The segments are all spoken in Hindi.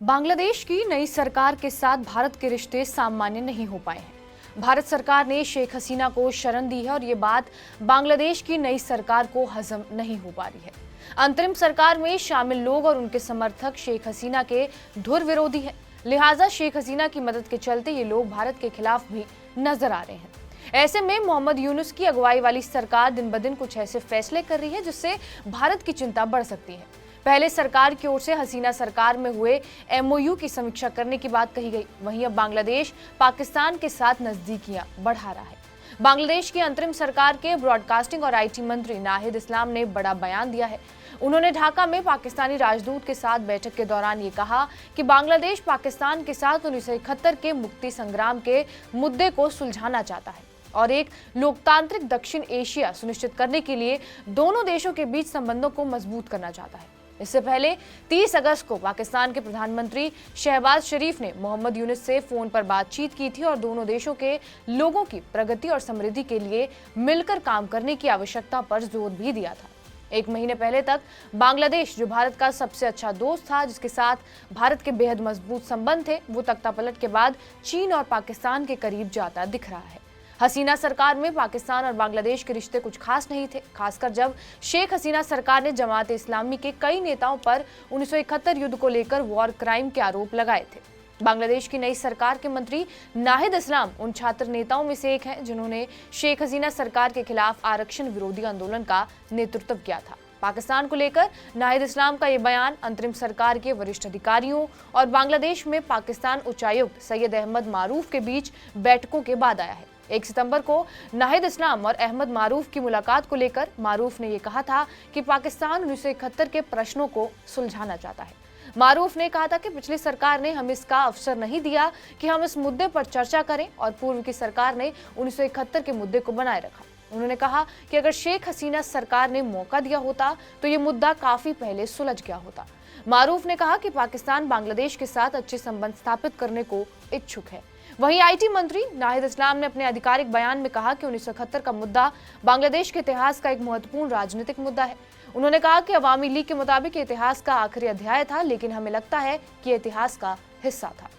बांग्लादेश की नई सरकार के साथ भारत के रिश्ते सामान्य नहीं हो पाए हैं। भारत सरकार ने शेख हसीना को शरण दी है और ये बात बांग्लादेश की नई सरकार को हजम नहीं हो पा रही है। अंतरिम सरकार में शामिल लोग और उनके समर्थक शेख हसीना के धुर विरोधी हैं। लिहाजा शेख हसीना की मदद के चलते ये लोग भारत के खिलाफ भी नजर आ रहे हैं। ऐसे में मोहम्मद यूनुस की अगुवाई वाली सरकार दिन ब दिन कुछ ऐसे फैसले कर रही है जिससे भारत की चिंता बढ़ सकती है। पहले सरकार की ओर से हसीना सरकार में हुए एमओयू की समीक्षा करने की बात कही गई। वहीं अब बांग्लादेश पाकिस्तान के साथ नजदीकियां बढ़ा रहा है। बांग्लादेश की अंतरिम सरकार के ब्रॉडकास्टिंग और आईटी मंत्री नाहिद इस्लाम ने बड़ा बयान दिया है। उन्होंने ढाका में पाकिस्तानी राजदूत के साथ बैठक के दौरान ये कहा कि बांग्लादेश पाकिस्तान के साथ 1971 के मुक्ति संग्राम के मुद्दे को सुलझाना चाहता है और एक लोकतांत्रिक दक्षिण एशिया सुनिश्चित करने के लिए दोनों देशों के बीच संबंधों को मजबूत करना चाहता है। इससे पहले 30 अगस्त को पाकिस्तान के प्रधानमंत्री शहबाज शरीफ ने मोहम्मद यूनुस से फोन पर बातचीत की थी और दोनों देशों के लोगों की प्रगति और समृद्धि के लिए मिलकर काम करने की आवश्यकता पर जोर भी दिया था। एक महीने पहले तक बांग्लादेश, जो भारत का सबसे अच्छा दोस्त था, जिसके साथ भारत के बेहद मजबूत संबंध थे, वो तख्तापलट के बाद चीन और पाकिस्तान के करीब जाता दिख रहा है। हसीना सरकार में पाकिस्तान और बांग्लादेश के रिश्ते कुछ खास नहीं थे, खासकर जब शेख हसीना सरकार ने जमात इस्लामी के कई नेताओं पर 1971 युद्ध को लेकर वॉर क्राइम के आरोप लगाए थे। बांग्लादेश की नई सरकार के मंत्री नाहिद इस्लाम उन छात्र नेताओं में से एक हैं जिन्होंने शेख हसीना सरकार के खिलाफ आरक्षण विरोधी आंदोलन का नेतृत्व किया था। पाकिस्तान को लेकर नाहिद इस्लाम का ये बयान अंतरिम सरकार के वरिष्ठ अधिकारियों और बांग्लादेश में पाकिस्तान उच्चायुक्त सैयद अहमद मारूफ के बीच बैठकों के बाद आया है। 1 सितंबर को नाहिद इस्लाम और अहमद मारूफ की मुलाकात को लेकर मारूफ ने यह कहा था कि पाकिस्तान 1971 के प्रश्नों को सुलझाना चाहता है। मारूफ ने कहा था कि पिछली सरकार ने हमें इसका अवसर नहीं दिया कि हम इस मुद्दे पर चर्चा करें और पूर्व की सरकार ने 1971 के मुद्दे को बनाए रखा। उन्होंने कहा कि अगर शेख हसीना सरकार ने मौका दिया होता तो ये मुद्दा काफी पहले सुलझ गया होता। मारूफ ने कहा कि पाकिस्तान बांग्लादेश के साथ अच्छे संबंध स्थापित करने को इच्छुक है। वहीं आईटी मंत्री नाहिद इस्लाम ने अपने आधिकारिक बयान में कहा कि 1971 का मुद्दा बांग्लादेश के इतिहास का एक महत्वपूर्ण राजनीतिक मुद्दा है। उन्होंने कहा कि अवामी लीग के मुताबिक इतिहास का आखिरी अध्याय था, लेकिन हमें लगता है कि इतिहास का हिस्सा था।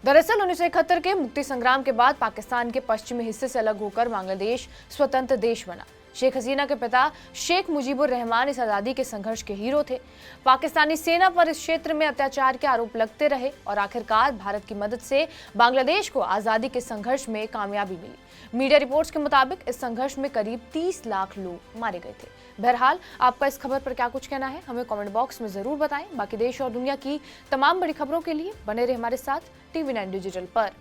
दरअसल 1971 के मुक्ति संग्राम के बाद पाकिस्तान के पश्चिमी हिस्से से अलग होकर बांग्लादेश स्वतंत्र देश बना। शेख हसीना के पिता शेख मुजीबुर रहमान इस आज़ादी के संघर्ष के हीरो थे। पाकिस्तानी सेना पर इस क्षेत्र में अत्याचार के आरोप लगते रहे और आखिरकार भारत की मदद से बांग्लादेश को आज़ादी के संघर्ष में कामयाबी मिली। मीडिया रिपोर्ट्स के मुताबिक इस संघर्ष में करीब 30 लाख लोग मारे गए थे। बहरहाल, आपका इस खबर पर क्या कुछ कहना है, हमें कमेंट बॉक्स में जरूर बताएं। बाकी देश और दुनिया की तमाम बड़ी खबरों के लिए बने रहे हमारे साथ TV9 डिजिटल पर।